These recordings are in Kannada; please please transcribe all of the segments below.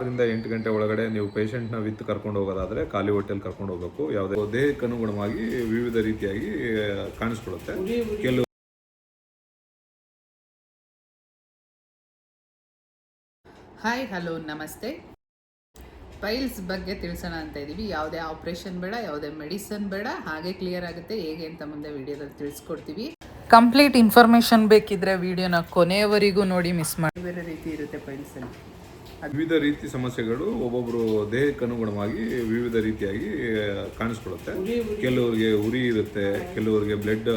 6ರಿಂದ 8 ಗಂಟೆ ಒಳಗಡೆ ನೀವು ಪೇಷಂಟ್ನ ವಿತ್ ಕರ್ಕೊಂಡು ಹೋಗೋದಾದರೆ ಖಾಲಿ ಹೊಟ್ಟೆಲಿ ಕರ್ಕೊಂಡು ಹೋಗಬೇಕು. ಯಾವುದೇ ದೇಹಕ್ಕೆ ಅನುಗುಣವಾಗಿ ವಿವಿಧ ರೀತಿಯಾಗಿ ಕಾಣಿಸ್ಕೊಳ್ಳುತ್ತೆ. ಕೆಲವು ಹಾಯ್ ಹಲೋ ನಮಸ್ತೆ. ಪೈಲ್ಸ್ ಬಗ್ಗೆ ತಿಳಿಸೋಣ ಅಂತ ಇದ್ದೀವಿ. ಯಾವುದೇ ಆಪ್ರೇಷನ್ ಬೇಡ, ಯಾವುದೇ ಮೆಡಿಸನ್ ಬೇಡ, ಹಾಗೆ ಕ್ಲಿಯರ್ ಆಗುತ್ತೆ ಹೇಗೆ ಅಂತ ಮುಂದೆ ವಿಡಿಯೋದಲ್ಲಿ ತಿಳಿಸ್ಕೊಡ್ತೀವಿ. ಕಂಪ್ಲೀಟ್ ಇನ್ಫಾರ್ಮೇಷನ್ ಬೇಕಿದ್ರೆ ವಿಡಿಯೋನ ಕೊನೆಯವರೆಗೂ ನೋಡಿ, ಮಿಸ್ ಮಾಡಿ. ಬೇರೆ ರೀತಿ ಇರುತ್ತೆ ಪೈಲ್ಸಲ್ಲಿ. ವಿವಿಧ ರೀತಿ ಸಮಸ್ಯೆಗಳು ಒಬ್ಬೊಬ್ಬರು ದೇಹಕ್ಕೆ ಅನುಗುಣವಾಗಿ ವಿವಿಧ ರೀತಿಯಾಗಿ ಕಾಣಿಸ್ಕೊಳ್ಳುತ್ತೆ. ಕೆಲವರಿಗೆ ಉರಿ ಇರುತ್ತೆ, ಕೆಲವರಿಗೆ ಬ್ಲಡ್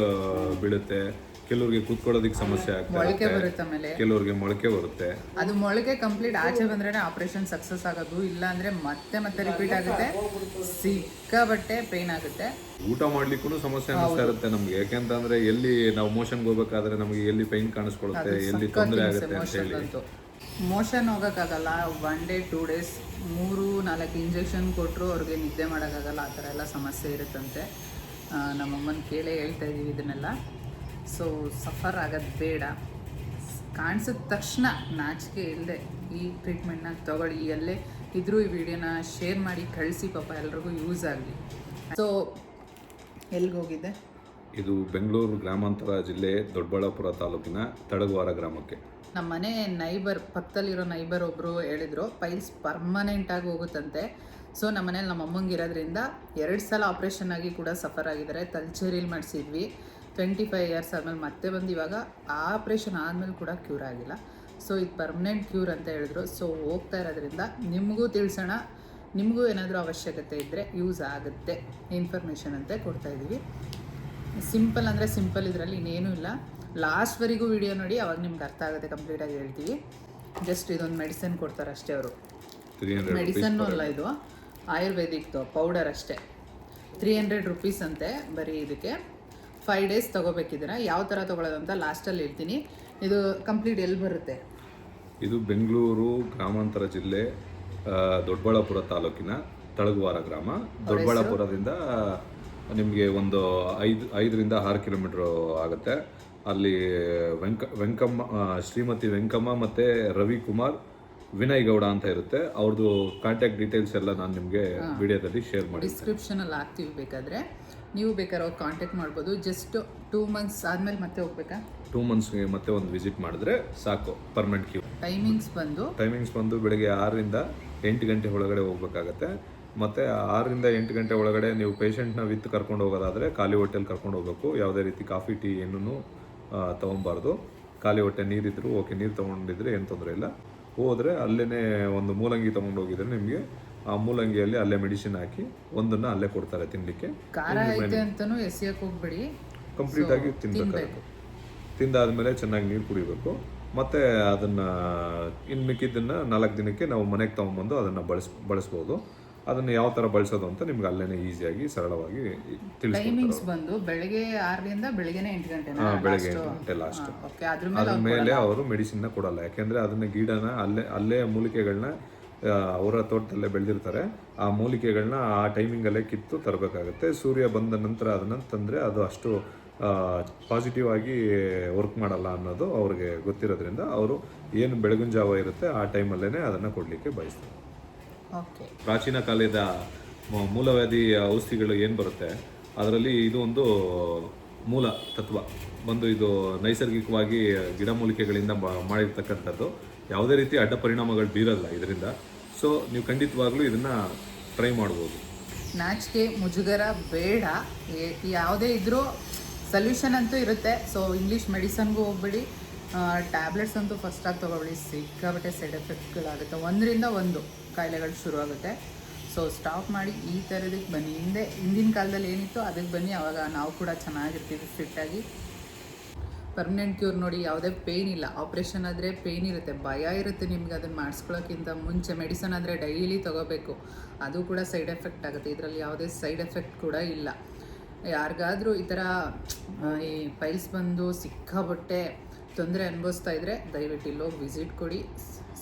ಬೀಳುತ್ತೆ, ಕೆಲವರಿಗೆ ಕೂತ್ಕೊಳ್ಳೋದಕ್ಕೆ ಸಮಸ್ಯೆ ಮೊಳಕೆ ಬರುತ್ತೆ, ಆಮೇಲೆ ಕೆಲವರಿಗೆ ಮೊಳಕೆ ಬರುತ್ತೆ. ಅದು ಮೊಳಕೆ ಕಂಪ್ಲೀಟ್ ಆಚೆ ಬಂದ್ರೆ ಆಪರೇಷನ್ ಸಕ್ಸಸ್ ಆಗೋದು, ಇಲ್ಲ ಅಂದ್ರೆ ಮತ್ತೆ ಮತ್ತೆ ರಿಪೀಟ್ ಆಗುತ್ತೆ, ಸಿಕ್ಕಾಬಟ್ಟೆ ಪೇನ್ ಆಗುತ್ತೆ. ಊಟ ಮಾಡ್ಲಿಕ್ಕೂ ಸಮಸ್ಯೆ ಅನಿಸ್ತಾ ಇರುತ್ತೆ ನಮ್ಗೆ. ಯಾಕೆಂತಂದ್ರೆ ಎಲ್ಲಿ ನಾವು ಮೋಷನ್ ಹೋಗ್ಬೇಕಾದ್ರೆ ನಮಗೆ ಎಲ್ಲಿ ಪೈನ್ ಕಾಣಿಸ್ಕೊಳ್ಳುತ್ತೆ, ಎಲ್ಲಿ ತೊಂದರೆ ಆಗುತ್ತೆ ಅಂತ ಹೇಳಿ ಮೋಷನ್ ಹೋಗೋಕ್ಕಾಗಲ್ಲ. 1 ಡೇ 2 ಡೇಸ್ 3-4 ಇಂಜೆಕ್ಷನ್ ಕೊಟ್ಟರು ಅವ್ರಿಗೆ ನಿದ್ದೆ ಮಾಡೋಕ್ಕಾಗಲ್ಲ. ಆ ಥರ ಎಲ್ಲ ಸಮಸ್ಯೆ ಇರುತ್ತಂತೆ. ನಮ್ಮಮ್ಮನ ಕೇಳೇ ಹೇಳ್ತಾ ಇದ್ದೀವಿ ಇದನ್ನೆಲ್ಲ. ಸೊ ಸಫರ್ ಆಗೋದು ಬೇಡ. ಕಾಣಿಸಿದ ತಕ್ಷಣ ನಾಚಿಕೆ ಇಲ್ಲದೆ ಈ ಟ್ರೀಟ್ಮೆಂಟ್ನ ತೊಗೊಳ್ಳಿ. ಎಲ್ಲೇ ಇದ್ರೂ ಈ ವಿಡಿಯೋನ ಶೇರ್ ಮಾಡಿ ಕಳಿಸಿ, ಪಾಪ ಎಲ್ರಿಗೂ ಯೂಸ್ ಆಗಲಿ. ಸೊ ಎಲ್ಲಿಗೆ ಹೋಗಿದೆ? ಇದು ಬೆಂಗಳೂರು ಗ್ರಾಮಾಂತರ ಜಿಲ್ಲೆ ದೊಡ್ಡಬಳ್ಳಾಪುರ ತಾಲೂಕಿನ ತಡಗವಾರ ಗ್ರಾಮಕ್ಕೆ. ನಮ್ಮ ಮನೆ ನೈಬರ್, ಪಕ್ಕದಲ್ಲಿರೋ ನೈಬರ್ ಒಬ್ಬರು ಹೇಳಿದರು ಪೈಲ್ಸ್ ಪರ್ಮನೆಂಟಾಗಿ ಹೋಗುತ್ತಂತೆ. ಸೊ ನಮ್ಮ ಮನೇಲಿ ನಮ್ಮ ಅಮ್ಮಂಗೆ ಇರೋದ್ರಿಂದ 2 ಸಲ ಆಪ್ರೇಷನ್ ಆಗಿ ಕೂಡ ಸಫರ್ ಆಗಿದ್ದಾರೆ. ತಲಚೇರಿಲಿ ಮಾಡಿಸಿದ್ವಿ. 25 ಇಯರ್ಸ್ ಆದಮೇಲೆ ಮತ್ತೆ ಬಂದು ಇವಾಗ ಆಪ್ರೇಷನ್ ಆದಮೇಲೆ ಕೂಡ ಕ್ಯೂರ್ ಆಗಿಲ್ಲ. ಸೊ ಇದು ಪರ್ಮನೆಂಟ್ ಕ್ಯೂರ್ ಅಂತ ಹೇಳಿದ್ರು. ಸೊ ಹೋಗ್ತಾ ಇರೋದ್ರಿಂದ ನಿಮಗೂ ತಿಳಿಸೋಣ, ನಿಮಗೂ ಏನಾದರೂ ಅವಶ್ಯಕತೆ ಇದ್ದರೆ ಯೂಸ್ ಆಗುತ್ತೆ ಇನ್ಫಾರ್ಮೇಷನ್ ಅಂತ ಕೊಡ್ತಾಯಿದ್ದೀವಿ. ಸಿಂಪಲ್ ಅಂದರೆ ಸಿಂಪಲ್, ಇದರಲ್ಲಿ ಇನ್ನೇನೂ ಇಲ್ಲ. ಲಾಸ್ಟ್ವರೆಗೂ ವಿಡಿಯೋ ನೋಡಿ, ಅವಾಗ ನಿಮ್ಗೆ ಅರ್ಥ ಆಗುತ್ತೆ. ಕಂಪ್ಲೀಟಾಗಿ ಹೇಳ್ತೀವಿ. ಜಸ್ಟ್ ಇದೊಂದು ಮೆಡಿಸಿನ್ ಕೊಡ್ತಾರೆ ಅಷ್ಟೇ ಅವರು. ಮೆಡಿಸನ್ನು ಅಲ್ಲ, ಇದು ಆಯುರ್ವೇದಿಕ್ದು ಪೌಡರ್ ಅಷ್ಟೇ. 300 ರುಪೀಸ್ ಅಂತೆ ಬರೀ ಇದಕ್ಕೆ. 5 ಡೇಸ್ ತೊಗೋಬೇಕಿದ್ದೀರಾ. ಯಾವ ಥರ ತೊಗೊಳ್ಳೋದು ಅಂತ ಲಾಸ್ಟಲ್ಲಿ ಹೇಳ್ತೀನಿ. ಇದು ಕಂಪ್ಲೀಟ್ ಎಲ್ಲಿ ಬರುತ್ತೆ? ಇದು ಬೆಂಗಳೂರು ಗ್ರಾಮಾಂತರ ಜಿಲ್ಲೆ ದೊಡ್ಡಬಳ್ಳಾಪುರ ತಾಲೂಕಿನ ತಳಗವಾರ ಗ್ರಾಮ. ದೊಡ್ಡಬಳ್ಳಾಪುರದಿಂದ ನಿಮಗೆ ಒಂದು 5ರಿಂದ 6 ಕಿಲೋಮೀಟ್ರ್ ಆಗುತ್ತೆ. ಅಲ್ಲಿ ವೆಂಕಮ್ಮ, ಶ್ರೀಮತಿ ವೆಂಕಮ್ಮ ಮತ್ತು ರವಿಕುಮಾರ್ ವಿನಯ್ ಗೌಡ ಅಂತ ಇರುತ್ತೆ. ಅವ್ರದ್ದು ಕಾಂಟ್ಯಾಕ್ಟ್ ಡೀಟೇಲ್ಸ್ ಎಲ್ಲ ನಾನು ನಿಮಗೆ ವಿಡಿಯೋದಲ್ಲಿ ಶೇರ್ ಮಾಡಿ ಡಿಸ್ಕ್ರಿಪ್ಷನಲ್ಲಿ ಹಾಕ್ತೀವಿ. ಬೇಕಾದರೆ ನೀವು ಬೇಕಾದ್ರೆ ಅವ್ರು ಕಾಂಟ್ಯಾಕ್ಟ್ ಮಾಡ್ಬೋದು. ಜಸ್ಟ್ 2 ಮಂತ್ಸ್ ಆದಮೇಲೆ ಮತ್ತೆ ಹೋಗ್ಬೇಕಾ? 2 ಮಂತ್ಸ್ಗೆ ಮತ್ತೆ ಒಂದು ವಿಸಿಟ್ ಮಾಡಿದ್ರೆ ಸಾಕು, ಪರ್ಮನೆಂಟ್ ಕ್ಯೂ. ಟೈಮಿಂಗ್ಸ್ ಬಂದು ಬೆಳಗ್ಗೆ 6ರಿಂದ 8 ಗಂಟೆ ಒಳಗಡೆ ಹೋಗ್ಬೇಕಾಗತ್ತೆ. ಮತ್ತು 6ರಿಂದ 8 ಗಂಟೆ ಒಳಗಡೆ ನೀವು ಪೇಷಂಟ್ನ ವಿತ್ ಕರ್ಕೊಂಡು ಹೋಗೋದಾದರೆ ಖಾಲಿ ಹೊಟ್ಟೆಲಿ ಕರ್ಕೊಂಡು ಹೋಗಬೇಕು. ಯಾವುದೇ ರೀತಿ ಕಾಫಿ ಟೀ ಏನೂ ತೊಗೊಬಾರ್ದು. ಖಾಲಿ ಹೊಟ್ಟೆ ನೀರಿದ್ರು ಓಕೆ, ನೀರು ತೊಗೊಂಡಿದ್ರೆ ಏನು ತೊಂದರೆ ಇಲ್ಲ. ಹೋದರೆ ಅಲ್ಲೇ ಒಂದು ಮೂಲಂಗಿ ತೊಗೊಂಡು ಹೋಗಿದ್ರೆ ನಿಮಗೆ ಆ ಮೂಲಂಗಿಯಲ್ಲಿ ಅಲ್ಲೇ ಮೆಡಿಸಿನ್ ಹಾಕಿ ಒಂದನ್ನು ಅಲ್ಲೇ ಕೊಡ್ತಾರೆ ತಿನ್ನಲಿಕ್ಕೆ. ಕಂಪ್ಲೀಟಾಗಿ ತಿನ್ನಬೇಕು. ತಿಂದಾದ್ಮೇಲೆ ಚೆನ್ನಾಗಿ ನೀರು ಕುಡಿಬೇಕು. ಮತ್ತು ಅದನ್ನು ಇನ್ನು ಮಿಕ್ಕಿದ್ದನ್ನು 4 ದಿನಕ್ಕೆ ನಾವು ಮನೆಗೆ ತೊಗೊಂಬಂದು ಅದನ್ನು ಬಳಸ್ಬೋದು. ಅದನ್ನು ಯಾವ ಥರ ಬಳಸೋದು ಅಂತ ನಿಮ್ಗೆ ಅಲ್ಲೇ ಈಸಿಯಾಗಿ ಸರಳವಾಗಿ ಟೈಮಿಂಗ್ಸ್ ಬಂದು ಬೆಳಗ್ಗೆ 6ರಿಂದ ಬೆಳಗ್ಗೆ 8 ಗಂಟೆ ಲಾಸ್ಟ್. ಅದ್ರ ಮೇಲೆ ಅವರು ಮೆಡಿಸಿನ್ನ ಕೊಡಲ್ಲ. ಯಾಕೆಂದರೆ ಅದನ್ನ ಗಿಡನ ಅಲ್ಲೇ ಮೂಲಿಕೆಗಳನ್ನ ಅವರ ತೋಟದಲ್ಲೇ ಬೆಳೆದಿರ್ತಾರೆ. ಆ ಮೂಲಿಕೆಗಳನ್ನ ಆ ಟೈಮಿಂಗಲ್ಲೇ ಕಿತ್ತು ತರಬೇಕಾಗುತ್ತೆ. ಸೂರ್ಯ ಬಂದ ನಂತರ ಅದನ್ನು ತಂದರೆ ಅದು ಅಷ್ಟು ಪಾಸಿಟಿವ್ ಆಗಿ ವರ್ಕ್ ಮಾಡಲ್ಲ ಅನ್ನೋದು ಅವ್ರಿಗೆ ಗೊತ್ತಿರೋದ್ರಿಂದ ಅವರು ಏನು ಬೆಳಗಿನ ಜಾವ ಇರುತ್ತೆ ಆ ಟೈಮಲ್ಲೇ ಅದನ್ನು ಕೊಡಲಿಕ್ಕೆ ಬಯಸ್ತಾರೆ. ಪ್ರಾಚೀನ ಕಾಲದ ಮೂಲವ್ಯಾಧಿ ಔಷಧಿಗಳು ಏನು ಬರುತ್ತೆ ಅದರಲ್ಲಿ ಇದು ಒಂದು ಮೂಲ ತತ್ವ ಬಂದು, ಇದು ನೈಸರ್ಗಿಕವಾಗಿ ಗಿಡಮೂಲಿಕೆಗಳಿಂದ ಮಾಡಿರ್ತಕ್ಕಂಥದ್ದು. ಯಾವುದೇ ರೀತಿ ಅಡ್ಡ ಪರಿಣಾಮಗಳು ಬೀರಲ್ಲ ಇದರಿಂದ. ಸೊ ನೀವು ಖಂಡಿತವಾಗ್ಲೂ ಇದನ್ನು ಟ್ರೈ ಮಾಡ್ಬೋದು. ನಾಚಿಕೆ ಮುಜುಗರ ಬೇಡ. ಯಾವುದೇ ಇದ್ರೂ ಸೊಲ್ಯೂಷನ್ ಅಂತೂ ಇರುತ್ತೆ. ಸೊ ಇಂಗ್ಲೀಷ್ ಮೆಡಿಸನ್ಗೂ ಹೋಗ್ಬೇಡಿ, ಟ್ಯಾಬ್ಲೆಟ್ಸ್ ಅಂತೂ ಫಸ್ಟಾಗಿ ತೊಗೊಳ್ಳಿ. ಸಿಕ್ಕಾಬಟ್ಟೆ ಸೈಡ್ ಎಫೆಕ್ಟ್ಗಳಾಗುತ್ತೆ. 1ರಿಂದ 1 ಕಾಯಿಲೆಗಳು ಶುರುವಾಗುತ್ತೆ. ಸೊ ಸ್ಟಾಪ್ ಮಾಡಿ ಈ ಥರದಕ್ಕೆ ಬನ್ನಿ. ಹಿಂದಿನ ಕಾಲದಲ್ಲಿ ಏನಿತ್ತು ಅದಕ್ಕೆ ಬನ್ನಿ. ಆವಾಗ ನಾವು ಕೂಡ ಚೆನ್ನಾಗಿರ್ತೀವಿ, ಫಿಟ್ಟಾಗಿ. ಪರ್ಮನೆಂಟ್ ಕ್ಯೂರ್ ನೋಡಿ, ಯಾವುದೇ ಪೇಯ್ನ್ ಇಲ್ಲ. ಆಪ್ರೇಷನ್ ಆದರೆ ಪೇಯ್ನ್ ಇರುತ್ತೆ, ಭಯ ಇರುತ್ತೆ ನಿಮ್ಗೆ. ಅದನ್ನು ಮಾಡಿಸ್ಕೊಳ್ಳೋಕ್ಕಿಂತ ಮುಂಚೆ ಮೆಡಿಸನ್ ಆದರೆ ಡೈಲಿ ತೊಗೋಬೇಕು. ಅದು ಕೂಡ ಸೈಡ್ ಎಫೆಕ್ಟ್ ಆಗುತ್ತೆ. ಇದರಲ್ಲಿ ಯಾವುದೇ ಸೈಡ್ ಎಫೆಕ್ಟ್ ಕೂಡ ಇಲ್ಲ. ಯಾರಿಗಾದರೂ ಈ ಥರ ಈ ಪೈಲ್ಸ್ ಬಂದು ಸಿಕ್ಕಾಬಟ್ಟೆ ತೊಂದರೆ ಅನುಭವಿಸ್ತಾ ಇದ್ದರೆ ದಯವಿಟ್ಟು ಇಲ್ಲೋಗಿ ವಿಸಿಟ್ ಕೊಡಿ.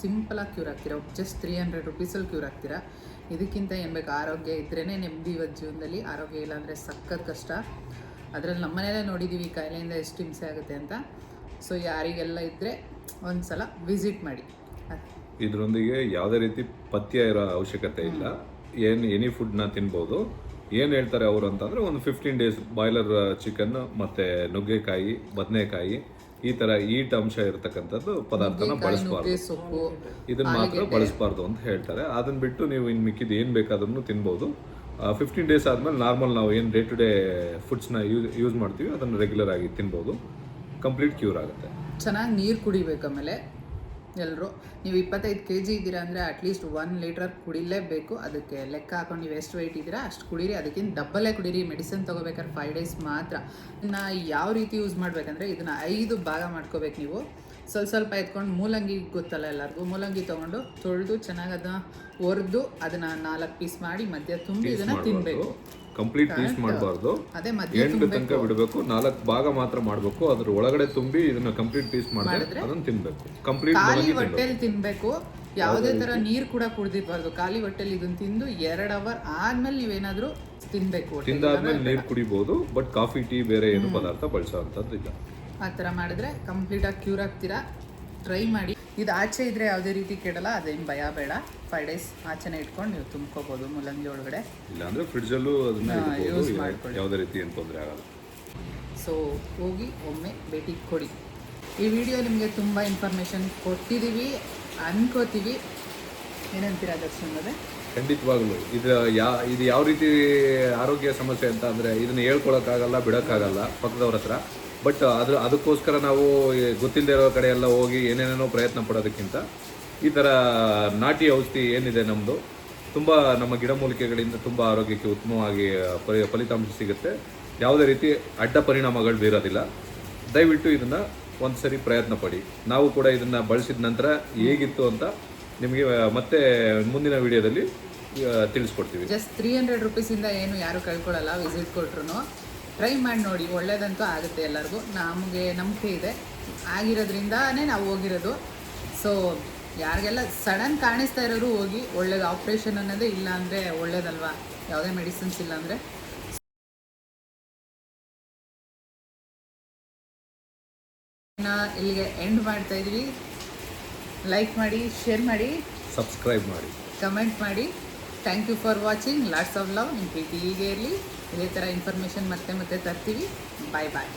ಸಿಂಪಲಾಗಿ ಕ್ಯೂರ್ ಆಗ್ತೀರಾ. ಜಸ್ಟ್ 300 ರುಪೀಸಲ್ಲಿ ಕ್ಯೂರ್ ಆಗ್ತೀರಾ. ಇದಕ್ಕಿಂತ ಏನು ಬೇಕು? ಆರೋಗ್ಯ ಇದ್ರೇ ನೆಮ್ಮದಿ ಇವತ್ತು ಜೀವನದಲ್ಲಿ. ಆರೋಗ್ಯ ಇಲ್ಲ ಅಂದರೆ ಸಖತ್ ಕಷ್ಟ. ಅದರಲ್ಲಿ ನಮ್ಮನೇಲೇ ನೋಡಿದ್ದೀವಿ ಕಾಯಿಲೆಯಿಂದ ಎಷ್ಟು ಹಿಂಸೆ ಆಗುತ್ತೆ ಅಂತ. ಸೊ ಯಾರಿಗೆಲ್ಲ ಇದ್ದರೆ ಒಂದು ಸಲ ವಿಸಿಟ್ ಮಾಡಿ. ಇದರೊಂದಿಗೆ ಯಾವುದೇ ರೀತಿ ಪಥ್ಯ ಇರೋ ಅವಶ್ಯಕತೆ ಇಲ್ಲ. ಎನಿ ಫುಡ್ನ ತಿನ್ಬೋದು. ಏನು ಹೇಳ್ತಾರೆ ಅವರು ಅಂತಂದರೆ ಒಂದು 15 days ಬಾಯ್ಲರ್ ಚಿಕನ್ ಮತ್ತು ನುಗ್ಗೆಕಾಯಿ, ಬದನೆಕಾಯಿ ಈ ಥರ ಈಟ್ ಅಂಶ ಇರತಕ್ಕಂಥದ್ದು ಪದಾರ್ಥನ ಬಳಸಬಾರ್ದು, ಸೊಪ್ಪು ಇದನ್ನ ಮಾತ್ರ ಬಳಸಬಾರ್ದು ಅಂತ ಹೇಳ್ತಾರೆ. ಅದನ್ನ ಬಿಟ್ಟು ನೀವು ಇನ್ನು ಮಿಕ್ಕಿದ್ದು ಏನು ಬೇಕಾದ್ರೂ ತಿನ್ಬೋದು. 15 days ಆದಮೇಲೆ ನಾರ್ಮಲ್ ನಾವು ಏನು ಡೇ ಟು ಡೇ ಫುಡ್ಸ್ನ ಯೂಸ್ ಮಾಡ್ತೀವಿ ಅದನ್ನು ರೆಗ್ಯುಲರ್ ಆಗಿ ತಿನ್ಬೋದು. ಕಂಪ್ಲೀಟ್ ಕ್ಯೂರ್ ಆಗುತ್ತೆ. ಚೆನ್ನಾಗಿ ನೀರು ಕುಡಿಬೇಕು. ಆಮೇಲೆ ಎಲ್ಲರೂ ನೀವು 25 kg ಇದ್ದೀರಾ ಅಂದರೆ ಅಟ್ಲೀಸ್ಟ್ 1 ಲೀಟರ್ ಕುಡಿಲೇಬೇಕು. ಅದಕ್ಕೆ ಲೆಕ್ಕ ಹಾಕೊಂಡು ನೀವು ಎಷ್ಟು ವೆಯ್ಟ್ ಇದ್ದೀರಾ ಅಷ್ಟು ಕುಡೀರಿ. ಅದಕ್ಕಿಂತ ಡಬ್ಬಲ್ಲೇ ಕುಡೀರಿ. ಮೆಡಿಸಿನ್ ತೊಗೋಬೇಕಾದ್ರೆ 5 days ಮಾತ್ರ. ಇದನ್ನು ಯಾವ ರೀತಿ ಯೂಸ್ ಮಾಡಬೇಕಂದ್ರೆ ಇದನ್ನು 5 ಭಾಗ ಮಾಡ್ಕೋಬೇಕು. ನೀವು ಸ್ವಲ್ಪ ಎತ್ಕೊಂಡು ಮೂಲಂಗಿ ಗೊತ್ತಲ್ಲ ಎಲ್ಲರಿಗೂ, ಮೂಲಂಗಿ ತೊಗೊಂಡು ತೊಳೆದು ಚೆನ್ನಾಗಿ ಅದನ್ನ ಒರೆದು ಅದನ್ನು 4 ಪೀಸ್ ಮಾಡಿ ಮಧ್ಯ ತುಂಬಿ ಇದನ್ನು ತಿನ್ನಬೇಕು. ಕಂಪ್ಲೀಟ್ ಪೀಸ್ ಮಾಡಬಾರ್ದು, ಅದೇ ಮಧ್ಯ ಎಂಟು ತನಕ ಬಿಡಬೇಕು. 4 ಭಾಗ ಮಾತ್ರ ಮಾಡಬೇಕು. ಅದ್ರ ಒಳಗಡೆ ತುಂಬಿ ಇದನ್ನ ಕಂಪ್ಲೀಟ್ ಪೀಸ್ ಮಾಡಿದ್ರೆ ಅದನ್ನ ತಿನ್ಬೇಕು. ಕಂಪ್ಲೀಟ್ ಖಾಲಿ ಹೊಟ್ಟೆಲಿ ತಿನ್ಬೇಕು. ಯಾವುದೇ ತರ ನೀರು ಕೂಡ ಕುಡಿದಿರಬಾರ್ದು. ಖಾಲಿ ಹೊಟ್ಟೆಲಿ ಇದನ್ನ ತಿಂದು 2 hour ಆದ್ಮೇಲೆ ನೀವೇನಾದ್ರೂ ತಿನ್ಬೇಕು. ತಿಂದಾದ್ಮೇಲೆ ನೀರು ಕುಡಿಬಹುದು, ಬಟ್ ಕಾಫಿ ಟೀ ಬೇರೆ ಏನು ಪದಾರ್ಥ ಬಳಸೋಂಥದ್ದು ಇಲ್ಲ. ಆ ಥರ ಮಾಡಿದ್ರೆ ಕಂಪ್ಲೀಟ್ ಆಗಿ ಕ್ಯೂರ್ ಆಗ್ತೀರಾ. ಟ್ರೈ ಮಾಡಿ. ಇದು ಆಚೆ ಇದ್ರೆ ಯಾವುದೇ ರೀತಿ ಕೆಡಲ್ಲ, ಅದೇನು ಭಯ ಬೇಡ. 5 days ಆಚೆನೆ ಇಟ್ಕೊಂಡು ನೀವು ತುಂಬ್ಕೋಬಹುದು ಮೂಲಂಗಿ ಒಳಗಡೆ. ಇಲ್ಲಾಂದ್ರೆ ಫ್ರಿಡ್ಜಲ್ಲೂ ಅದನ್ನ ಯೂಸ್ ಮಾಡ್ಕೊಳ್ಳಿ, ಯಾವುದೇ ರೀತಿ ಏನು ತೊಂದರೆ ಆಗಲ್ಲ. ಸೊ ಹೋಗಿ ಒಮ್ಮೆ ಭೇಟಿ ಕೊಡಿ. ಈ ವಿಡಿಯೋ ನಿಮಗೆ ತುಂಬ ಇನ್ಫಾರ್ಮೇಷನ್ ಕೊಟ್ಟಿದ್ದೀವಿ ಅನ್ಕೋತೀವಿ. ಏನಂತೀರಾ ದರ್ಶನ್ ಅವರೇ? ಖಂಡಿತವಾಗ್ಲು ಇದು ಯಾವ ರೀತಿ ಆರೋಗ್ಯ ಸಮಸ್ಯೆ ಅಂತ ಅಂದರೆ ಇದನ್ನ ಹೇಳ್ಕೊಳಕ್ಕಾಗಲ್ಲ, ಬಿಡೋಕ್ಕಾಗಲ್ಲ ಪಕ್ಕದವ್ರ ಹತ್ರ. ಬಟ್ ಅದಕ್ಕೋಸ್ಕರ ನಾವು ಗೊತ್ತಿಲ್ಲದೆ ಇರೋ ಕಡೆ ಎಲ್ಲ ಹೋಗಿ ಏನೇನೇನೋ ಪ್ರಯತ್ನ ಪಡೋದಕ್ಕಿಂತ ಈ ಥರ ನಾಟಿ ಔಷಧಿ ಏನಿದೆ ನಮ್ಮದು, ತುಂಬ ನಮ್ಮ ಗಿಡಮೂಲಿಕೆಗಳಿಂದ ತುಂಬ ಆರೋಗ್ಯಕ್ಕೆ ಉತ್ತಮವಾಗಿ ಫಲಿತಾಂಶ ಸಿಗುತ್ತೆ. ಯಾವುದೇ ರೀತಿ ಅಡ್ಡ ಪರಿಣಾಮಗಳು ಬೀರೋದಿಲ್ಲ. ದಯವಿಟ್ಟು ಇದನ್ನು ಒಂದು ಸರಿ ಪ್ರಯತ್ನ ಪಡಿ. ನಾವು ಕೂಡ ಇದನ್ನು ಬಳಸಿದ ನಂತರ ಹೇಗಿತ್ತು ಅಂತ ನಿಮಗೆ ಮತ್ತೆ ಮುಂದಿನ ವಿಡಿಯೋದಲ್ಲಿ ತಿಳಿಸ್ಕೊಡ್ತೀವಿ. ಜಸ್ಟ್ 300 rupees ಏನು ಯಾರು ಕಳ್ಕೊಳ್ಳಲ್ಲ. ವಿಸಿಟ್ ಕೊಟ್ರು ಟ್ರೈ ಮಾಡಿ ನೋಡಿ, ಒಳ್ಳೇದಂತೂ ಆಗುತ್ತೆ ಎಲ್ಲರಿಗೂ. ನಮಗೆ ನಂಬಿಕೆ ಇದೆ, ಆಗಿರೋದ್ರಿಂದಾನೇ ನಾವು ಹೋಗಿರೋದು. ಸೊ ಯಾರಿಗೆಲ್ಲ ಸಡನ್ ಕಾಣಿಸ್ತಾ ಇರೋರು ಹೋಗಿ, ಒಳ್ಳೇದು. ಆಪ್ರೇಷನ್ ಅನ್ನೋದೇ ಇಲ್ಲ ಅಂದರೆ ಒಳ್ಳೇದಲ್ವಾ, ಯಾವುದೇ ಮೆಡಿಸಿನ್ಸ್ ಇಲ್ಲ ಅಂದರೆ. ಇಲ್ಲಿಗೆ ಎಂಡ್ ಮಾಡ್ತಾ ಇದ್ವಿ. ಲೈಕ್ ಮಾಡಿ, ಶೇರ್ ಮಾಡಿ, ಸಬ್ಸ್ಕ್ರೈಬ್ ಮಾಡಿ, ಕಮೆಂಟ್ ಮಾಡಿ. Thank you for watching. Lots of love. ನಿಮ್ಮ ಪ್ರೀತಿ ಹೀಗೆ ಇರಲಿ. ಇದೇ ಥರ ಇನ್ಫಾರ್ಮೇಷನ್ ಮತ್ತೆ ತರ್ತೀವಿ. ಬಾಯ್ ಬಾಯ್.